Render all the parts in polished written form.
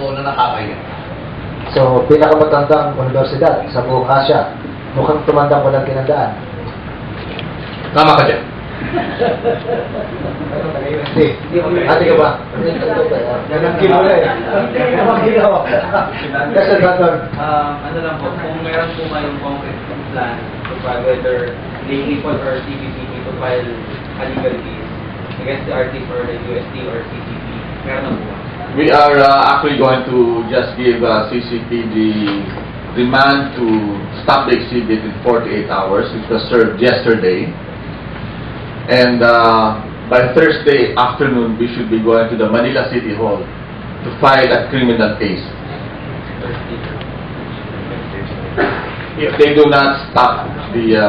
ko na nakakaya. So, pinakamatandang universidad sa buong Asia. Mukhang tumandang walang tinandaan. Tama ka dyan. Ate ka ba? Yan ang ginawa eh. Yan ang ginawa. Yes, sir, Doctor. Ano lang po, kung meron po kayong concrete plan, whether lay people or CPCP to file a legal case against the artist or the UST or CCP, meron na po ba? We are actually going to just give CCP the demand to stop the exhibit in 48 hours, which was served yesterday. And by Thursday afternoon, we should be going to the Manila City Hall to file a criminal case. If they do not stop the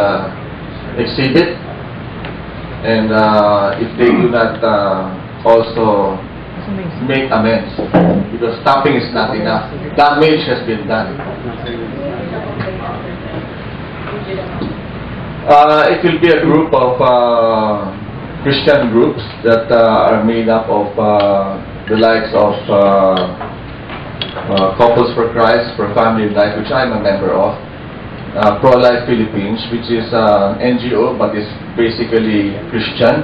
exhibit, and if they do not also make amends, because stopping is not enough. Damage has been done. It will be a group of Christian groups that are made up of the likes of Couples for Christ, for Family Life, which I'm a member of, Pro-Life Philippines, which is an NGO but is basically Christian,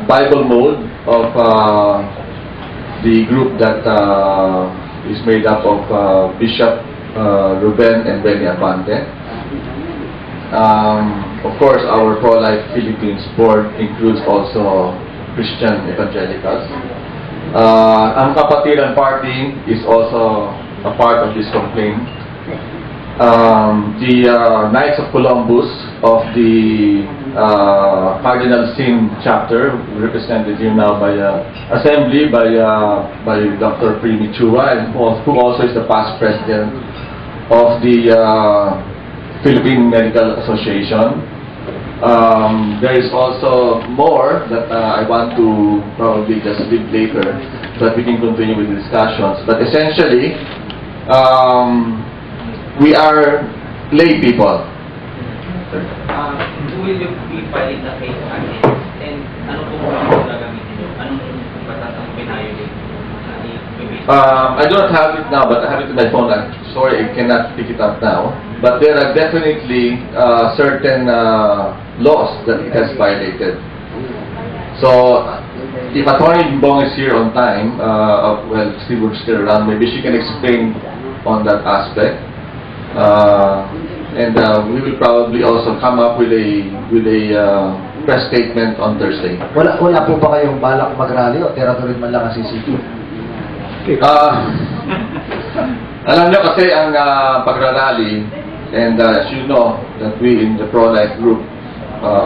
Bible Mode of the group that is made up of Bishop Ruben and Benny Abante. Of course, our Pro-Life Philippines board includes also Christian evangelicals. Ang Kapatiran Party is also a part of this complaint. The Knights of Columbus of the Cardinal Sin chapter, represented here now by Assembly by Dr. Primi Chua, who also is the past president of the Philippine Medical Association. There is also more that I want to probably just leave later so that we can continue with the discussions. But essentially, we are lay people. Will you be filing the case against? And ano po kung gagamitin nyo? Anong batas ang pinayolate? I don't have it now, but I have it in my phone. I'm sorry, I cannot pick it up now. But there are definitely certain laws that it has violated. So, if Attorney Bong is here on time, well, Steve is still around, maybe she can explain on that aspect. And we will probably also come up with a press statement on Thursday. Wala po ba kayong balak mag-rally o tira-tuloy man lang ang CCP? Alam nyo kasi ang pagrarally, and as you know, that we in the Pro-Life Group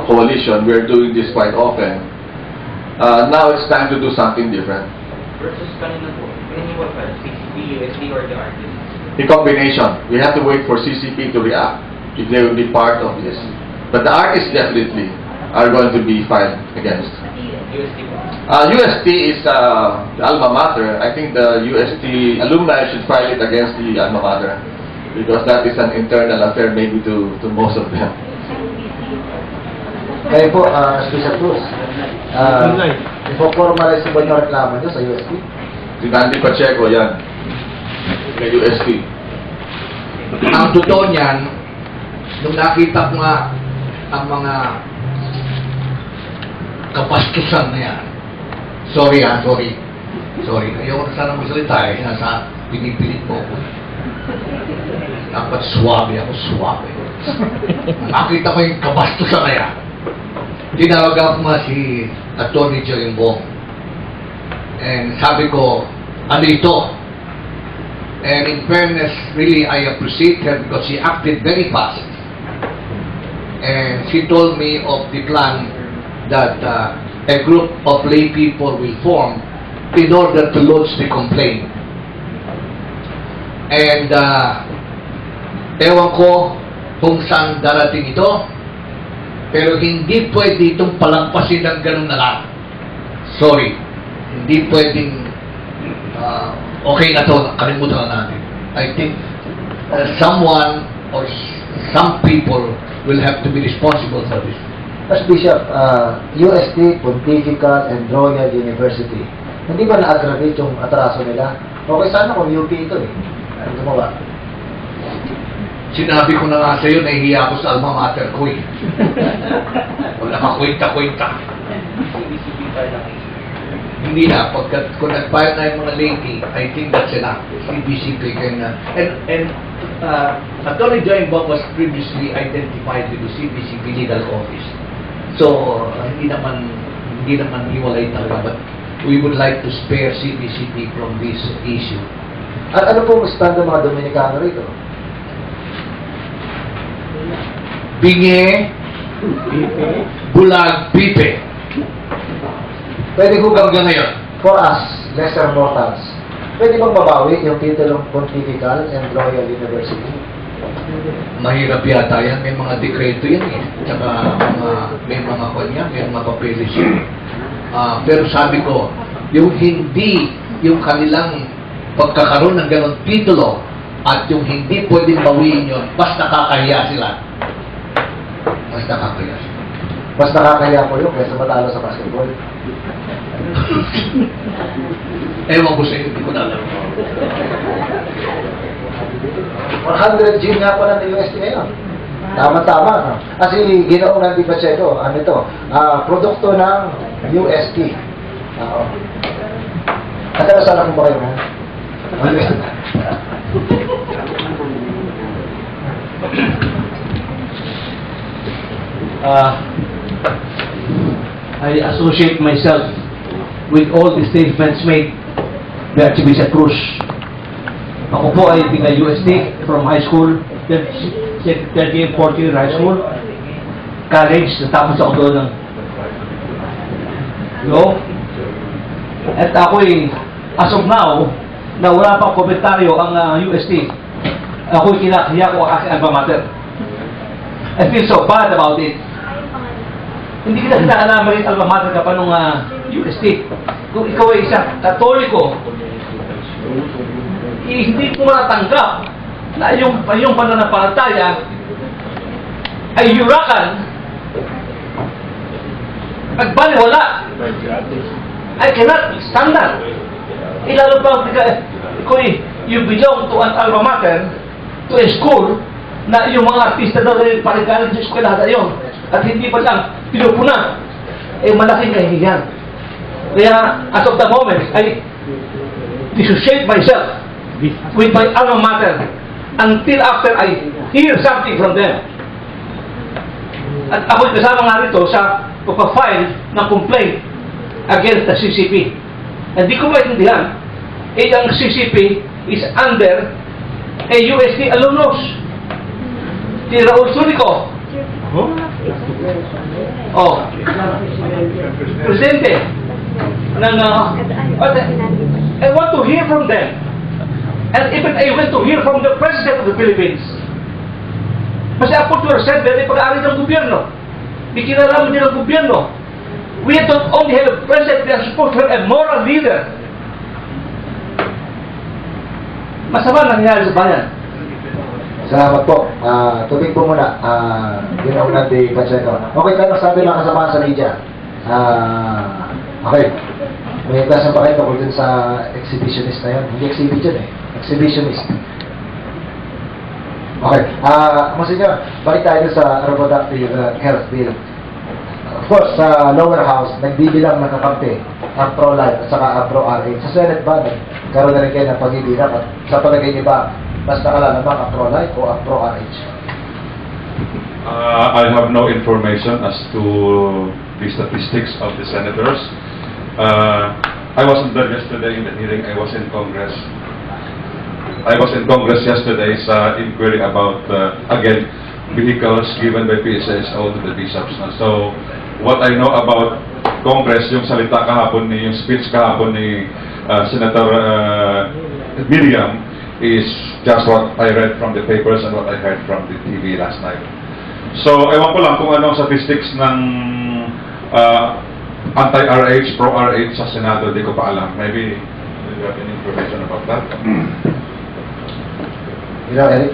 coalition, we're doing this quite often. Now it's time to do something different. Versus kanina po, kanina po pa, CCP, UST, or the artist? The combination. We have to wait for CCP to react if they will be part of this. But the artists definitely are going to be filed against. UST po? UST is the alma mater. I think the UST alumni should file it against the alma mater because that is an internal affair maybe to most of them. Kayo po, Bishop Cruz, ipo-formalize ba yung reklamo nyo sa UST? Si Nandi Pacheco, yan. Kay UST. Ang totoo niyan, nung nakita ko nga ang mga kapastusan na yan, sorry. Ayoko na sana magsalita eh. Nasa pinipilit mo ako. Dapat suwabe ako, suwabe. Nakita ko yung kabastusan na yan. Tinawagan ko nga si Atty. Joy Bong. And sabi ko, ano ito? And in fairness, really, I appreciate her because she acted very fast. And she told me of the plan that a group of lay people will form in order to lodge the complaint. And ewan ko kung saan darating ito, pero hindi pwede itong palagpasin ng ganun na lang. Sorry, hindi pwedeng okay na to, kalimutan na natin. I think someone or some people will have to be responsible for this. As Bishop, UST, Pontifical and Royal University, hindi ba na-aggravate yung atraso nila? Okay sana kung UP ito eh. Ano gumawa? Sinabi ko na nga sa'yo, nahihiya ako sa alma mater ko eh. Wala ka kwenta-kwenta. CBCP file ang case. Hindi na, kung nag-file na yung mga lady, I think that's enough. CBCP can, Attorney Joy Bob was previously identified with the CBCP legal office. So, hindi naman hiwalay talaga, but we would like to spare CBCP from this issue. At ano po stand ng mga Dominicano rito? Binge, Bulag, Pipe. Pwede ko bang, Hanggang ngayon. for us, lesser mortals, pwede bang mabawi yung titulong Pontifical and Royal University? Mahirap yata yan. May mga dekreto yan eh. Tsaka may mga kanya, may mga papeles yan. Pero sabi ko, yung hindi, yung kanilang pagkakaroon ng ganong titulo at yung hindi pwedeng bawiin yun, basta kakahiya sila. Basta kakahiya sila. Mas nakakaya po yun kaysa matalo sa basketball. Ewan ko sa'yo, hindi ko na alam. 100 G nga pala ng UST ngayon. Tama-tama. No? Kasi ginoong Nandi Pacheco, ano ito, produkto ng UST. Oo. At sana kung ba kayo, ha? I associate myself with all the statements made by Archbishop Cruz. Ako po ay tiga UST from high school, 13th, 14th year high school, college, natapos ako doon ng law. At ako'y, as of now, na wala pang komentaryo ang UST, ako'y kinakahiya ko ang aking alma mater. I feel so bad about it. Hindi kita kinakalaman rin alma mater ka pa nung UST. Kung ikaw ay isang Katoliko, hindi ko matatanggap na yung pananampalataya ay yurakan at baliwala. I cannot stand that. Ilalo pa you belong to an alma mater, to a school, na yung mga artista daw rin parigalan sa eskwelahan yun. At hindi pa lang pinupuna. Malaking kahihiyan. Kaya, as of the moment, I dissociate myself with my alma mater until after I hear something from them. At ako'y kasama nga rito sa pagpa-file ng complaint against the CCP. Hindi ko maintindihan, ang CCP is under a UST alumnus. Si Raul Sunico. Presidente ng I want to hear from them. And even I want to hear from the President of the Philippines. Kasi ako to yourself, ay pag-aari ng gobyerno. Ikinalaman din ng gobyerno. We don't only have a president, we are supposed to have a moral leader. Masama nangyayari sa bayan. Salamat po. Tubig po muna. Ginoong Nandi Pacheco. Okay, kayo sabi ng kasama sa media. Okay. May klase pa kayo tungkol dun sa exhibitionist na yun. Hindi exhibition eh. Exhibitionist. Okay. Monsignor, balik tayo sa reproductive health bill. Of course, sa lower house, nagbibilang nakakampi ang pro-life at saka ang pro-RH. Sa Senate ba, karoon na rin kayo ng pagbibilang at sa palagay niyo ba, mas nakalalamang ang pro-life o ang pro-RH? I have no information as to the statistics of the senators. I wasn't there yesterday in the hearing. I was in Congress. I was in Congress yesterday sa inquiry about, again, vehicles given by PSSO to the bishops. So, what I know about Congress, yung salita kahapon ni, yung speech kahapon ni Senator Miriam, is just what I read from the papers and what I heard from the TV last night. So, ewan ko lang kung anong statistics ng anti-RH, pro-RH sa Senado, di ko pa alam. Maybe you have any information about that? You know, Eric?